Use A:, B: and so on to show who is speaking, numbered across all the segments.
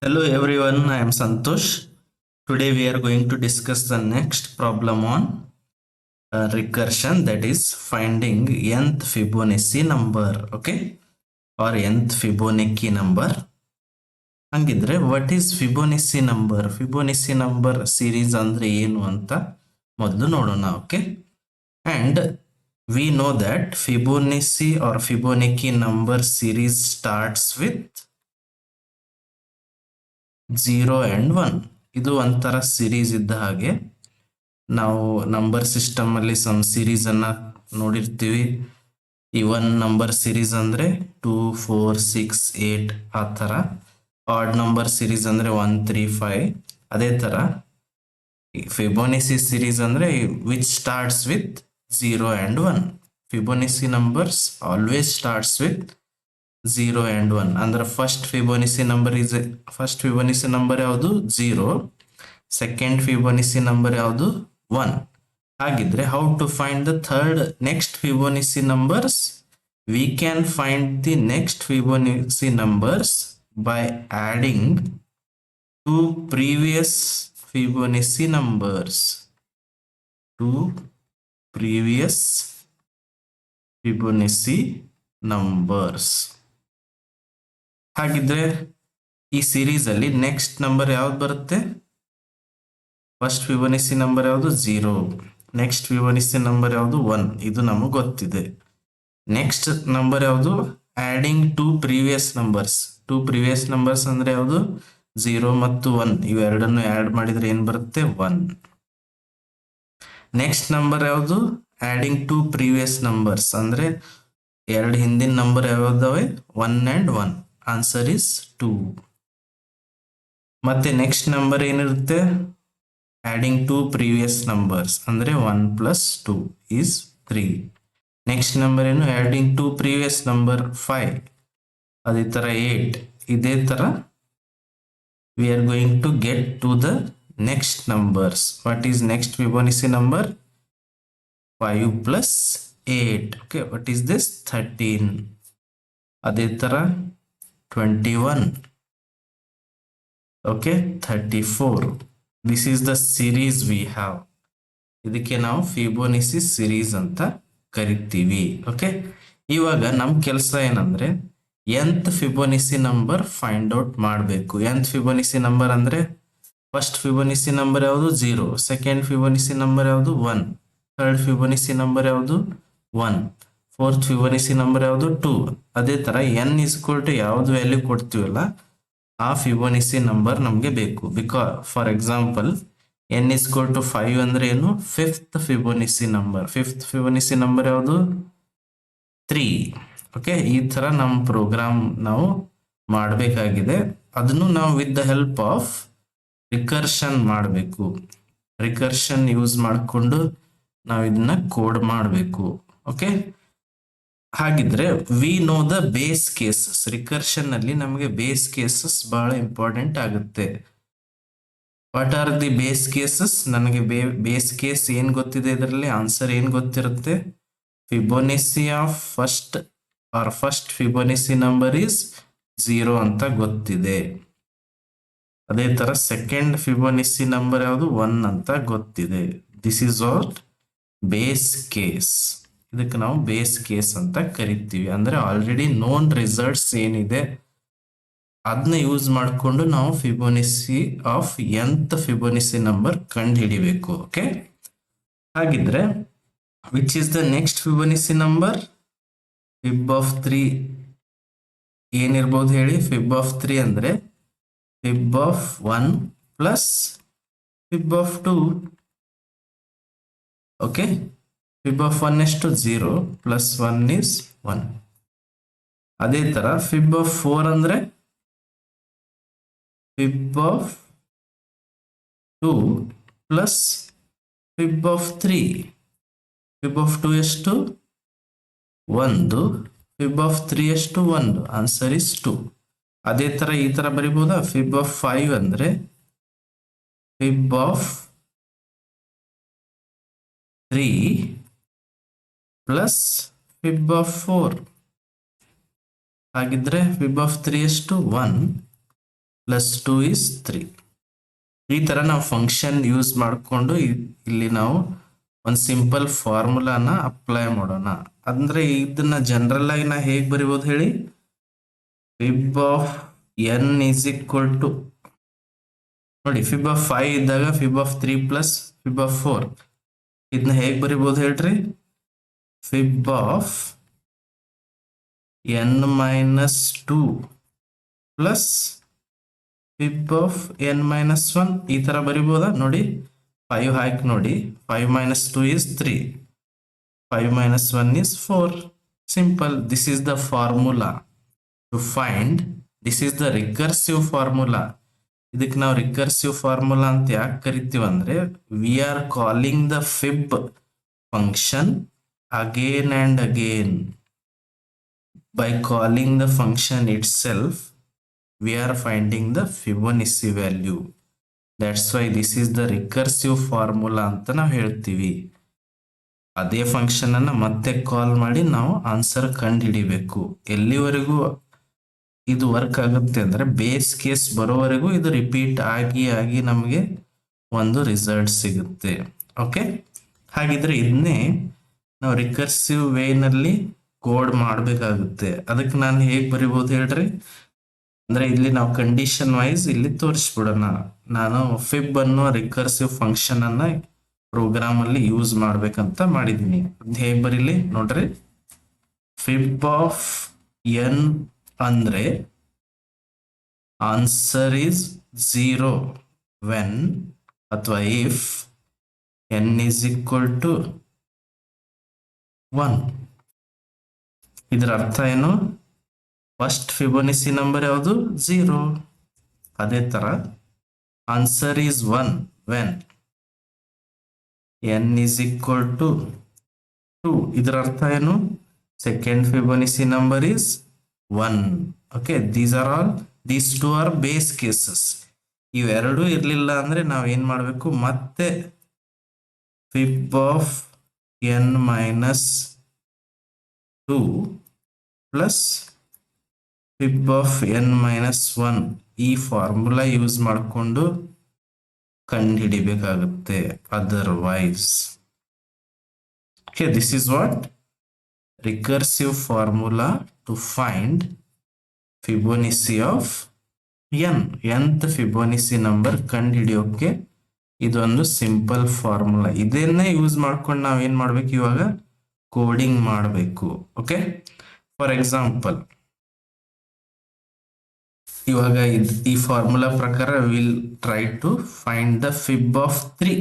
A: Hello everyone, I am Santosh. Today we are going to discuss the next problem on recursion, that is finding nth Fibonacci number, okay, or nth Fibonacci number. ಹಂಗಿದ್ರೆ what is Fibonacci number? Fibonacci number series ಅಂದ್ರೆ ಏನು ಅಂತ ಮೊದಲು ನೋಡೋಣ, okay? And we know that Fibonacci or Fibonacci number series starts with 0 and 1. ಇದು ಒಂಥರ series ಇದ್ದ ಹಾಗೆ. ನಾವು ನಂಬರ್ ಸಿಸ್ಟಮ್ ಅಲ್ಲಿ ಸಮ್ ಸಿರೀಸ್ ಅನ್ನ ನೋಡಿರ್ತೀವಿ. ಈ 1 ನಂಬರ್ ಸಿರೀಸ್ ಅಂದ್ರೆ 2 4 6 8 ಆ ತರ. ಆಡ್ ನಂಬರ್ ಸಿರೀಸ್ ಅಂದ್ರೆ 1 3 5. ಅದೇ ತರ ಫಿಬೋನಸಿ ಸಿರೀಸ್ ಅಂದ್ರೆ which starts with 0 and 1. Fibonacci numbers always starts with 0 and 1. ಅಂದ್ರೆ ಫಸ್ಟ್ ಫಿಬೋನಸಿ ನಂಬರ್ ಯಾವುದು 0, ಸೆಕೆಂಡ್ ಫಿಬೋನಸಿ ನಂಬರ್ ಯಾವುದು 1. ಹಾಗಿದ್ರೆ how to find the third next Fibonacci numbers? We can find the next Fibonacci numbers by adding two previous Fibonacci numbers. Two previous Fibonacci numbers. ಹಾಗಿದ್ರೆ ಈ series ಅಲ್ಲಿ next number ಯಾವ್ದು ಬರುತ್ತೆ? First ಫಿಬೋನಸಿ number ಯಾವುದು 0, next Fibonacci number ಯಾವುದು 1, ಇದು ನಮಗೆ ಗೊತ್ತಿದೆ. ನೆಕ್ಸ್ಟ್ ನಂಬರ್ ಯಾವುದು? Adding two previous numbers. Two previous numbers ಅಂದ್ರೆ ಯಾವುದು? 0 ಮತ್ತು 1, ಇವೆರಡನ್ನು ಆಡ್ ಮಾಡಿದ್ರೆ ಏನ್ ಬರುತ್ತೆ? 1. ನೆಕ್ಸ್ಟ್ ನಂಬರ್ ಯಾವುದು? ಆಡಿಂಗ್ ಟು ಪ್ರೀವಿಯಸ್ ನಂಬರ್ಸ್ ಅಂದ್ರೆ ಎರಡು ಹಿಂದಿನ ನಂಬರ್ ಯಾವ್ದಾವೆ? 1 and 1. Answer is 2. ಮತ್ತೆ ನೆಕ್ಸ್ಟ್ ನಂಬರ್ ಏನಿರುತ್ತೆ? ಆಡಿಂಗ್ ಟು ಪ್ರೀವಿಯಸ್ ನಂಬರ್ಸ್ ಅಂದ್ರೆ 1 plus 2 is 3. ನೆಕ್ಸ್ಟ್ ನಂಬರ್ ಏನು? Adding two previous number 5. ಅದೇ ತರ 8. ಇದೇ ತರ we are going to get to the next numbers. What is next Fibonacci number? 5 plus 8. Okay, what is this? 13. ಅದೇ ತರ 21. Okay, 34. This is the series we have. ಇದಕ್ಕೆ ನಾವು ಫಿಬೋನಸಿ series ಅಂತ ಕರಿತೀವಿ. ಓಕೆ, ಇವಾಗ ನಮ್ ಕೆಲಸ ಏನಂದ್ರೆ nth Fibonacci number find out ಮಾಡಬೇಕು. nth ಫಿಬೋನಸಿ ನಂಬರ್ ಅಂದ್ರೆ ಫಸ್ಟ್ ಫಿಬೋನಸಿ ನಂಬರ್ ಯಾವುದು? 0, ಸೆಕೆಂಡ್ ಫಿಬೋನಸಿ ನಂಬರ್ ಯಾವುದು? 1, ಥರ್ಡ್ ಫಿಬೋನಸಿ ನಂಬರ್ ಯಾವುದು? 1, ಫೋರ್ತ್ ಫಿಬೋನಸಿ ನಂಬರ್ ಯಾವುದು? 2. ಅದೇ ತರ n ಇಸ್ಕ್ವಲ್ ಟು ಯಾವ್ದು ವ್ಯಾಲ್ಯೂ ಕೊಡ್ತೀವಲ್ಲ ಆ ಫಿಬೋನಸಿ ನಂಬರ್ ನಮ್ಗೆ ಬೇಕು. For example n is equal to 5 ಅಂದ್ರೆ ಏನು? Fifth Fibonacci number. Fifth Fibonacci number ಯಾವುದು? 3. ಓಕೆ, ಈ ತರ ನಮ್ಮ ಪ್ರೋಗ್ರಾಮ್ ನಾವು ಮಾಡಬೇಕಾಗಿದೆ. ಅದನ್ನು ನಾವು with the help of recursion ಮಾಡಬೇಕು. ರಿಕರ್ಷನ್ ಯೂಸ್ ಮಾಡಿಕೊಂಡು ನಾವು ಇದನ್ನ ಕೋಡ್ ಮಾಡಬೇಕು. ಓಕೆ, ಹಾಗಿದ್ರೆ we know the base cases. Recursion ಅಲ್ಲಿ ನಮಗೆ ಬೇಸ್ ಕೇಸಸ್ ಬಹಳ ಇಂಪಾರ್ಟೆಂಟ್ ಆಗುತ್ತೆ. What are the base cases? ನನಗೆ ಬೇಸ್ ಕೇಸ್ ಏನ್ ಗೊತ್ತಿದೆ? ಇದರಲ್ಲಿ ಆನ್ಸರ್ ಏನ್ ಗೊತ್ತಿರುತ್ತೆ? ಫಿಬೋನಸಿ ಆಫ್ ಫಸ್ಟ್ ಫಿಬೋನಸಿ ನಂಬರ್ ಇಸ್ 0 ಅಂತ ಗೊತ್ತಿದೆ. ಅದೇ ತರ ಸೆಕೆಂಡ್ ಫಿಬೋನಸಿ ನಂಬರ್ ಯಾವುದು? 1 ಅಂತ ಗೊತ್ತಿದೆ. This is what base case. ಇದಕ್ಕೆ ನಾವು ಬೇಸ್ ಕೇಸ್ ಅಂತ ಕರಿತೀವಿ. ಅಂದ್ರೆ ಆಲ್ರೆಡಿ ನೋನ್ ರಿಸಲ್ಟ್ಸ್ ಏನಿದೆ ಅದನ್ನ ಯೂಸ್ ಮಾಡಿಕೊಂಡು ನಾವು Fibonacci of nth Fibonacci number ಕಂಡು ಹಿಡಿಬೇಕು. ಓಕೆ, ಹಾಗಿದ್ರೆ which is the next Fibonacci number? Fib of 3 ಏನಿರ್ಬೋದು ಹೇಳಿ? ಫಿಬ್ ಆಫ್ 3 ಅಂದ್ರೆ fib of 1 plus fib of 2. Okay, fib of 1 ಎಷ್ಟು? 0 ಪ್ಲಸ್ 1 is 1. ಅದೇ ತರ ಫಿಬ್ ಆಫ್ 4 ಅಂದ್ರೆ fib of 2 plus fib of 3. Fib of 2 ಎಷ್ಟು? 1. ಫಿಬ್ ಆಫ್ 3 ಎಷ್ಟು? 1. Answer is 2. ಅದೇ ತರ ಈ ತರ ಬರಿಬಹುದಾ? ಫಿಬ್ ಆಫ್ 5 ಅಂದ್ರೆ fib of 3 plus fib of 4. ಹಾಗಿದ್ರೆ ಫಿಬ್ ಆಫ್ 3 ಎಷ್ಟು? 1 ಪ್ಲಸ್ 2 is 3. ಈ ತರ ನಾವು ಫಂಕ್ಷನ್ ಯೂಸ್ ಮಾಡಿಕೊಂಡು ಇಲ್ಲಿ ನಾವು ಒಂದು ಸಿಂಪಲ್ ಫಾರ್ಮುಲಾನ ಅಪ್ಲೈ ಮಾಡೋಣ. ಅಂದ್ರೆ ಇದನ್ನ ಜನರಲ್ ಆಗಿ ನಾ ಹೇಗೆ ಬರಿಬೋದು ಹೇಳಿ, fib of n is equal to, ನೋಡಿ ಫಿಬ್ ಆಫ್ 5 ಇದ್ದಾಗ fib of 3 plus fib of 4. ಇದನ್ನ ಹೇಗೆ ಬರಿಬೋದು ಹೇಳ್ರಿ, fib of n minus 2 plus fib of n minus 1. ಈ ತರ ಬರಿಬೋದಾ? ನೋಡಿ 5 ಹಾಕಿ ನೋಡಿ, 5 minus 2 is 3, 5 minus 1 is 4. Simple. This is the formula to find. This is the recursive formula. ಇದಕ್ಕೆ ನಾವು ರಿಕರ್ಸಿವ್ ಫಾರ್ಮುಲಾ ಅಂತ ಯಾಕೆ ಕರಿತೀವಿ ಅಂದ್ರೆ, we are calling the fib function again and again. By calling the function itself we are finding the Fibonacci value. That's why this is the recursive formula ಅಂತ ನಾವು ಹೇಳ್ತೀವಿ. ಅದೇ ಫಂಕ್ಷನ್ ಅನ್ನ ಮತ್ತೆ ಕಾಲ್ ಮಾಡಿ ನಾವು ಆನ್ಸರ್ ಕಂಡು ಹಿಡಿಬೇಕು. ಎಲ್ಲಿವರೆಗೂ ಇದು ವರ್ಕ್ ಆಗುತ್ತೆ ಅಂದ್ರೆ ಬೇಸ್ ಕೇಸ್ ಬರೋವರೆಗೂ ಇದು ರಿಪೀಟ್ ಆಗಿ ಆಗಿ ನಮಗೆ ಒಂದು ರಿಸಲ್ಟ್ ಸಿಗುತ್ತೆ. ಓಕೆ, ಹಾಗಿದ್ರೆ ಇದನ್ನೇ ನಾವು ರಿಕರ್ಸಿವ್ ವೇನಲ್ಲಿ ಕೋಡ್ ಮಾಡಬೇಕಾಗುತ್ತೆ. ಅದಕ್ಕೆ ನಾನು ಹೇಗೆ ಬರಿಬಹುದು ಹೇಳ್ರಿ, ಅಂದ್ರೆ ಇಲ್ಲಿ ನಾವು ಕಂಡೀಷನ್ ವೈಸ್ ಇಲ್ಲಿ ತೋರಿಸ್ಬಿಡೋಣ. ನಾನು ಫಿಬ್ ಅನ್ನೋ ರಿಕರ್ಸಿವ್ ಫಂಕ್ಷನ್ ಅನ್ನ ಪ್ರೋಗ್ರಾಮ್ ಅಲ್ಲಿ ಯೂಸ್ ಮಾಡ್ಬೇಕಂತ ಮಾಡಿದೀನಿ. ಹೇಗೆ ಬರೀಲಿ ನೋಡ್ರಿ, ಫಿಬ್ ಆಫ್ ಎನ್ ಅಂದ್ರೆ ಆನ್ಸರ್ ಈಸ್ 0 ವೆನ್ ಅಥವಾ if N is equal to 1. ಇದರ ಅರ್ಥ ಏನು, ಫಸ್ಟ್ ಫಿಬೊನಾಸಿ ನಂಬರ್ ಯಾವುದು 0. ಅದೇ ತರ answer is 1 when n is equal to 2. ಇದರ ಅರ್ಥ ಏನು, second Fibonacci number is 1. Okay, these two are base cases. ಇವೆರಡೂ ಇರ್ಲಿಲ್ಲ ಅಂದ್ರೆ ನಾವ್ ಏನ್ ಮಾಡ್ಬೇಕು, ಮತ್ತೆ fib of n minus 2 plus fib of n minus 1 ಈ ಫಾರ್ಮುಲಾ ಯೂಸ್ ಮಾಡಿಕೊಂಡು ಕಂಡುಹಿಡಿಬೇಕಾಗುತ್ತೆ. Otherwise okay, this is what recursive formula to find Fibonacci of n. nth Fibonacci number ಕಂಡುಹಿಡಿಯೋಕೆ ಇದೊಂದು ಸಿಂಪಲ್ ಫಾರ್ಮುಲಾ. ಇದನ್ನೇ ಯೂಸ್ ಮಾಡ್ಕೊಂಡು ನಾವ್ ಏನ್ ಮಾಡ್ಬೇಕು, ಇವಾಗ ಕೋಡಿಂಗ್ ಮಾಡಬೇಕು. ಓಕೆ, ಫಾರ್ ಎಕ್ಸಾಂಪಲ್ ಇವಾಗ ಈ ಫಾರ್ಮುಲಾ ಪ್ರಕಾರ will try to find the fib of 3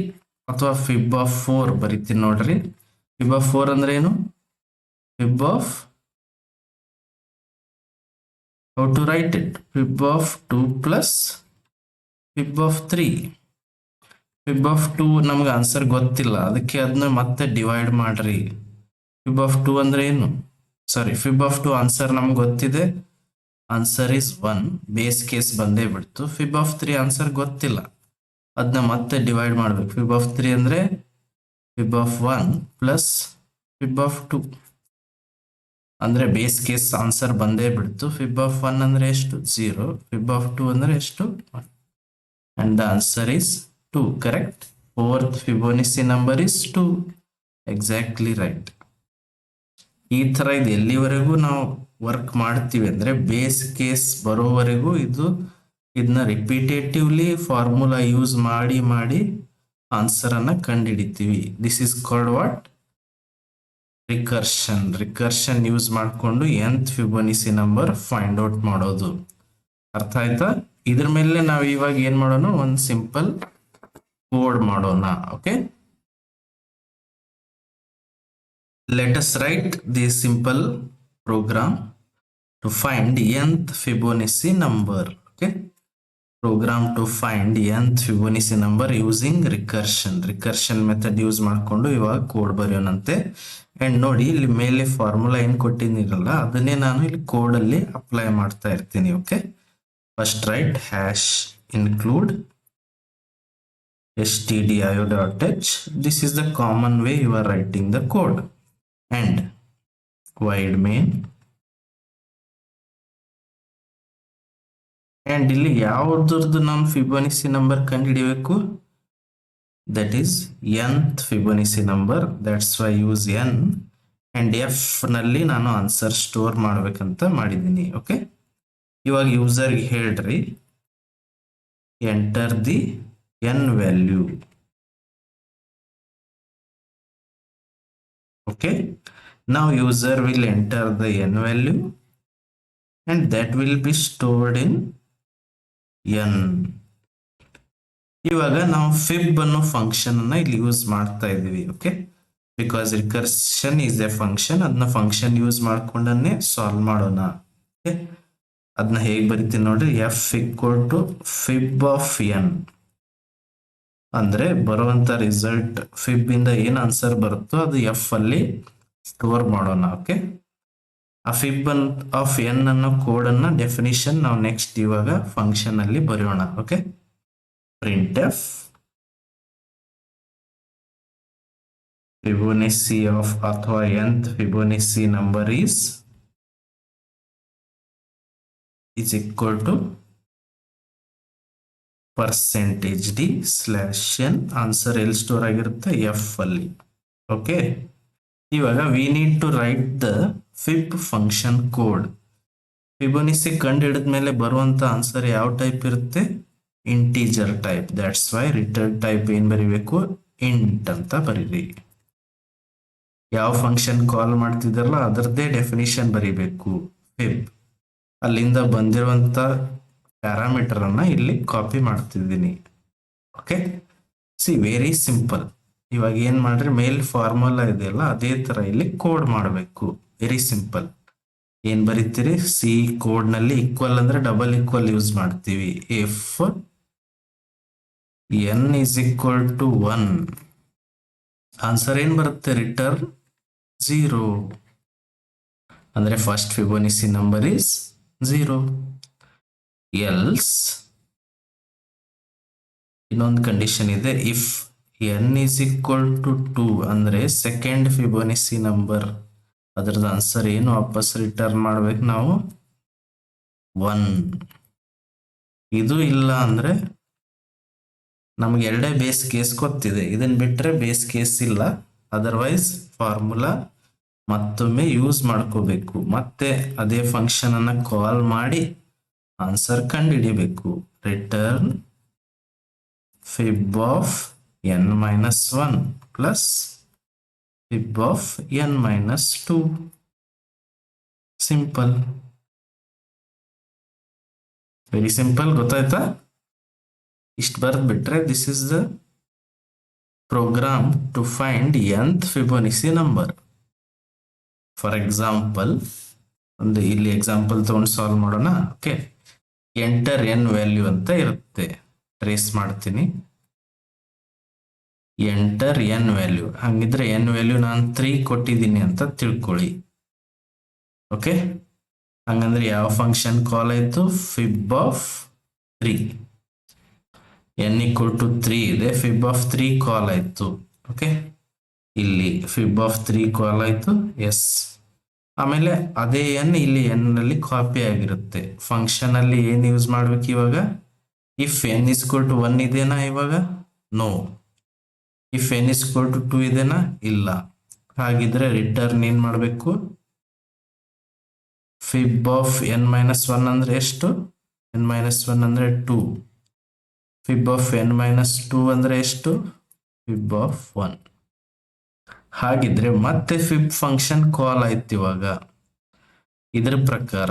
A: ಅಥವಾ ಫಿಬ್ ಆಫ್ 4 ಬರೀತೀನಿ ನೋಡ್ರಿ. ಫಿಬ್ ಆಫ್ 4 ಅಂದ್ರೆ ಏನು, fib of, how to write it, fib of 2 plus fib of 3. Fib of 2 ನಮ್ಗೆ ಆನ್ಸರ್ ಗೊತ್ತಿಲ್ಲ, ಅದಕ್ಕೆ ಅದನ್ನ ಮತ್ತೆ ಡಿವೈಡ್ ಮಾಡ್ರಿ. ಫಿಬ್ ಆಫ್ 2 ಅಂದ್ರೆ ಏನು, ಸಾರಿ ಫಿಬ್ ಆಫ್ 2 ಆನ್ಸರ್ ನಮ್ಗೆ ಗೊತ್ತಿದೆ, ಆನ್ಸರ್ ಇಸ್ 1, ಬೇಸ್ ಕೇಸ್ ಬಂದೇ ಬಿಡ್ತು. ಫಿಬ್ ಆಫ್ 3 ಆನ್ಸರ್ ಗೊತ್ತಿಲ್ಲ, ಅದನ್ನ ಮತ್ತೆ ಡಿವೈಡ್ ಮಾಡ್ಬೇಕು. ಫಿಬ್ ಆಫ್ 3 ಅಂದ್ರೆ fib of 1 plus fib of 2 ಅಂದ್ರೆ ಬೇಸ್ ಕೇಸ್ ಆನ್ಸರ್ ಬಂದೇ ಬಿಡ್ತು. ಫಿಬ್ ಆಫ್ 1 ಅಂದ್ರೆ ಎಷ್ಟು, 0. ಫಿಬ್ ಆಫ್ 2 ಅಂದ್ರೆ ಎಷ್ಟು, 1. And the answer is 2. Correct. Fourth Fibonacci number is 2. Exactly right. ಈ ತರ ಇದು ಎಲ್ಲಿವರೆಗೂ ನಾವು ವರ್ಕ್ ಮಾಡ್ತೀವಿ ಅಂದ್ರೆ ಬೇಸ್ ಕೇಸ್ ಬರೋವರೆಗೂ ಇದನ್ನ ರಿಪಿಟೇಟಿವ್ಲಿ ಫಾರ್ಮುಲಾ ಯೂಸ್ ಮಾಡಿ ಮಾಡಿ ಆನ್ಸರ್ ಅನ್ನ ಕಂಡುಹಿಡಿತೀವಿ. This is called what, recursion use ಮಾಡಿಕೊಂಡು nth Fibonacci number find out ಮಾಡೋದು. ಅರ್ಥ ಆಯ್ತಾ? ಇದ್ರ ಮೇಲೆ ನಾವು ಇವಾಗ ಏನ್ ಮಾಡೋಣ, ಒಂದು ಸಿಂಪಲ್ ಕೋಡ್ ಮಾಡೋಣ. Okay, let us write this simple program to find nth Fibonacci number. Okay, program to find nth Fibonacci number using recursion method use ಮಾಡಿಕೊಂಡು ಇವಾಗ ಕೋಡ್ ಬರೆಯೋಣಂತೆ. ಅಂಡ್ ನೋಡಿ ಇಲ್ಲಿ ಮೇಲೆ ಫಾರ್ಮುಲಾ ಏನ್ ಕೊಟ್ಟಿದ್ದೀರಲ್ಲ ಅದನ್ನೇ ನಾನು ಇಲ್ಲಿ ಕೋಡ್ ಅಲ್ಲಿ ಅಪ್ಲೈ ಮಾಡ್ತಾ ಇರ್ತೀನಿ. Okay, first right hash include stdio.h. this is the common way you are writing the code. And void main and ಇಲ್ಲಿ ಯಾವ್ದ್ರದ್ದು ನಾವು ಫಿಬೋನಿಸಿ ನಂಬರ್ ಕಂಡುಹಿಡಿಯಬೇಕು? That is nth Fibonacci number. That's why use n. And F ನಲ್ಲಿ ನಾನು answer store ಮಾಡ್ಬೇಕಂತ ಮಾಡಿದ್ದೀನಿ. Okay, ಇವಾಗ ಯೂಸರ್ಗೆ ಹೇಳ್ರಿ enter the n value. Okay, now user will enter the n value and that will be stored in n. ಇವಾಗ ನಾವು fib ಅನ್ನೋ function ಅನ್ನ ಇಲ್ಲಿ ಯೂಸ್ ಮಾಡ್ತಾ ಇದೀವಿ. Okay, because recursion is a function. ಅದನ್ನ ಫಂಕ್ಷನ್ ಯೂಸ್ ಮಾಡ್ಕೊಂಡನ್ನೇ ಸಾಲ್ವ್ ಮಾಡೋಣ. ಓಕೆ, ಅದನ್ನ ಹೇಗೆ ಬರಿತೀನಿ ನೋಡ್ರಿ, F equal to fib of N ಅಂದ್ರೆ ಬರುವಂತ ರಿಸಲ್ಟ್ ಫಿಬ್ ಇಂದ ಏನ್ ಆನ್ಸರ್ ಬರುತ್ತೋ ಅದು ಎಫ್ ಅಲ್ಲಿ ಸ್ಟೋರ್ ಮಾಡೋಣ. ಓಕೆ, ಆ ಫಿಬ್ ಆಫ್ ಎನ್ ಅನ್ನೋ ಕೋಡ್ ಅನ್ನ ಡೆಫಿನಿಷನ್ ನಾವು ನೆಕ್ಸ್ಟ್ ಇವಾಗ ಫಂಕ್ಷನ್ ಅಲ್ಲಿ ಬರೆಯೋಣ. Okay, print F Fibonacci of ಅಥವಾ nth Fibonacci number is equal to percentage D slash N. Answer ಎಲ್ಲಿ ಸ್ಟೋರ್ ಆಗಿರುತ್ತೆ? ಎಫ್ ಅಲ್ಲಿ. ಓಕೆ, ಇವಾಗ we need to write the fib function code. Fibonacci ಕಂಡು ಹಿಡಿದ್ಮೇಲೆ ಬರುವಂತ ಆನ್ಸರ್ ಯಾವ ಟೈಪ್ ಇರುತ್ತೆ? Integer type. That's why return type ಏನ್ ಬರಿಬೇಕು? ಇಂಟ್ ಅಂತ ಬರೀರಿ. ಯಾವ ಫಂಕ್ಷನ್ ಕಾಲ್ ಮಾಡ್ತಿದಾರಲ್ಲ ಅದರದ್ದೇ ಡೆಫಿನಿಷನ್ ಬರಿಬೇಕು ಫಿಬ್. ಅಲ್ಲಿಂದ ಬಂದಿರುವಂತ ಪ್ಯಾರಾಮೀಟರ್ ಅನ್ನ ಇಲ್ಲಿ ಕಾಪಿ ಮಾಡ್ತಿದ್ದೀನಿ. Okay, C very simple. ಇವಾಗ ಏನ್ ಮಾಡ್ರಿ, ಮೇಲ್ ಫಾರ್ಮುಲಾ ಇದೆಯಲ್ಲ ಅದೇ ತರ ಇಲ್ಲಿ ಕೋಡ್ ಮಾಡಬೇಕು. Very simple. ಏನ್ ಬರೀತೀರಿ? ಸಿ ಕೋಡ್ ನಲ್ಲಿ ಈಕ್ವಲ್ ಅಂದ್ರೆ ಡಬಲ್ ಈಕ್ವಲ್ ಯೂಸ್ ಮಾಡ್ತೀವಿ. If n is equal to 1, answer ಏನ್ ಬರುತ್ತೆ? ರಿಟರ್ನ್ 0. ಅಂದ್ರೆ ಫಸ್ಟ್ ಫಿಬೋನಿಸಿ ನಂಬರ್ ಇಸ್ 0. ಎಲ್ಸ್ ಇನ್ನೊಂದು ಕಂಡೀಷನ್ ಇದೆ, if n is equal to 2 ಅಂದ್ರೆ ಸೆಕೆಂಡ್ ಫಿಬೋನಿಸಿ ನಂಬರ್, ಅದರದ ಆನ್ಸರ್ ಏನು ವಾಪಸ್ ರಿಟರ್ನ್ ಮಾಡ್ಬೇಕು ನಾವು? 1. ಇದು ಇಲ್ಲ ಅಂದ್ರೆ ನಮ್ಗೆ ಎರಡೇ ಬೇಸ್ ಕೇಸ್ ಗೊತ್ತಿದೆ, ಇದನ್ನ ಬಿಟ್ರೆ ಬೇಸ್ ಕೇಸ್ ಇಲ್ಲ. ಅದರ್ವೈಸ್ ಫಾರ್ಮುಲಾ ಮತ್ತೊಮ್ಮೆ ಯೂಸ್ ಮಾಡ್ಕೋಬೇಕು, ಮತ್ತೆ ಅದೇ ಫಂಕ್ಷನ್ ಅನ್ನ ಕಾಲ್ ಮಾಡಿ ಆನ್ಸರ್ ಕಂಡು ಹಿಡಿಬೇಕು. Return fib of n-1 plus fib of n-2. Simple, very simple. ಗೊತ್ತಾಯ್ತಾ? ಇಷ್ಟು ಬರ್ದ್ ಬಿಟ್ರೆ this is the program to find nth Fibonacci number. For example, ಒಂದು ಇಲ್ಲಿ ಎಕ್ಸಾಂಪಲ್ ತಗೊಂಡು ಸಾಲ್ವ್ ಮಾಡೋಣ. ಓಕೆ, ಎಂಟರ್ n ವ್ಯಾಲ್ಯೂ ಅಂತ ಇರುತ್ತೆ. ಟ್ರೇಸ್ ಮಾಡ್ತೀನಿ, ಎಂಟರ್ n ವ್ಯಾಲ್ಯೂ. ಹಂಗಿದ್ರೆ n ವ್ಯಾಲ್ಯೂ ನಾನು 3 ಕೊಟ್ಟಿದ್ದೀನಿ ಅಂತ ತಿಳ್ಕೊಳ್ಳಿ. ಓಕೆ, ಹಂಗಂದ್ರೆ ಯಾವ ಫಂಕ್ಷನ್ ಕಾಲ್ ಆಯ್ತು? ಫಿಬ್ ಆಫ್ 3. n equal to 3 ಇದೆ, ಫಿಬ್ ಆಫ್ 3 ಕಾಲ್ ಆಯ್ತು. ಓಕೆ, ಇಲ್ಲಿ ಫಿಬ್ ಆಫ್ 3 ಕಾಲ್ ಆಯ್ತು. ಎಸ್, ಆಮೇಲೆ ಅದೇ n ಇಲ್ಲಿ n ನಲ್ಲಿ ಕಾಪಿ ಆಗಿರುತ್ತೆ. ಫಂಕ್ಷನ್ ಅಲ್ಲಿ ಏನ್ ಯೂಸ್ ಮಾಡ್ಬೇಕು ಇವಾಗ? If n is equal to 1 ಇದೆನಾ ಇವಾಗ? No. If n is equal to 2 ಇದೆನಾ? ಇಲ್ಲ. ಹಾಗಿದ್ರೆ ರಿಟರ್ನ್ ಏನ್ ಮಾಡ್ಬೇಕು? ಫಿಬ್ ಆಫ್ n-1 ಅಂದ್ರೆ ಎಷ್ಟು? n-1 ಅಂದ್ರೆ 2. ಫಿಬ್ ಆಫ್ n-2 ಅಂದ್ರೆ ಎಷ್ಟು? ಫಿಬ್ ಆಫ್ 1. ಹಾಗಿದ್ರೆ ಮತ್ತೆ ಫಿಬ್ ಫಂಕ್ಷನ್ ಕಾಲ್ ಆಯ್ತು. ಇವಾಗ ಇದ್ರ ಪ್ರಕಾರ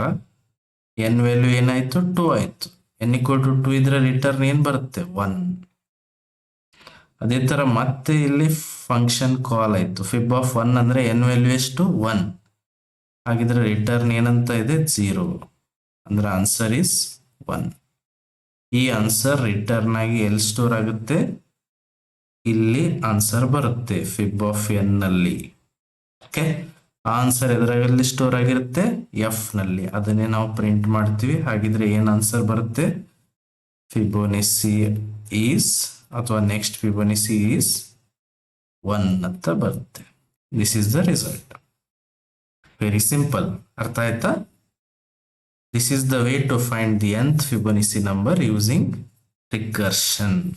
A: n ವ್ಯಾಲ್ಯೂ ಏನಾಯ್ತು? 2 ಆಯ್ತು. n equal to 2 ಇದ್ರೆ ರಿಟರ್ನ್ ಏನ್ ಬರುತ್ತೆ? 1. ಅದೇ ತರ ಮತ್ತೆ ಇಲ್ಲಿ ಫಂಕ್ಷನ್ ಕಾಲ್ ಆಯ್ತು. ಫಿಬ್ ಆಫ್ 1 ಅಂದ್ರೆ n ವ್ಯಾಲ್ಯೂ ಎಷ್ಟು? 1. ಹಾಗಿದ್ರೆ ರಿಟರ್ನ್ ಏನಂತ ಇದೆ? 0. ಅಂದ್ರೆ ಆನ್ಸರ್ ಇಸ್ 1. ಈ ಆನ್ಸರ್ ರಿಟರ್ನ್ ಆಗಿ ಎಲ್ಲಿ ಸ್ಟೋರ್ ಆಗುತ್ತೆ? ಇಲ್ಲಿ ಆನ್ಸರ್ ಬರುತ್ತೆ ಫಿಬ್ ಆಫ್ n ನಲ್ಲಿ. ಓಕೆ, ಆನ್ಸರ್ ಎದುರಾಗಲ್ಲಿ ಸ್ಟೋರ್ ಆಗಿರುತ್ತೆ? ಎಫ್ ನಲ್ಲಿ. ಅದನ್ನೇ ನಾವು ಪ್ರಿಂಟ್ ಮಾಡ್ತೀವಿ. ಹಾಗಿದ್ರೆ ಏನ್ ಆನ್ಸರ್ ಬರುತ್ತೆ? ಫಿಬೋನಿಸಿ ಈಸ್ ಅಥವಾ ನೆಕ್ಸ್ಟ್ ಫಿಬೋನಿಸಿ ಈಸ್ 1 ಅಂತ ಬರುತ್ತೆ. This is the result. Very simple. ಅರ್ಥ ಆಯ್ತಾ? This is the way to find the nth Fibonacci number using recursion.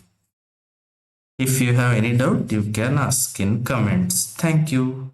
A: If you have any doubt, you can ask in comments. Thank you.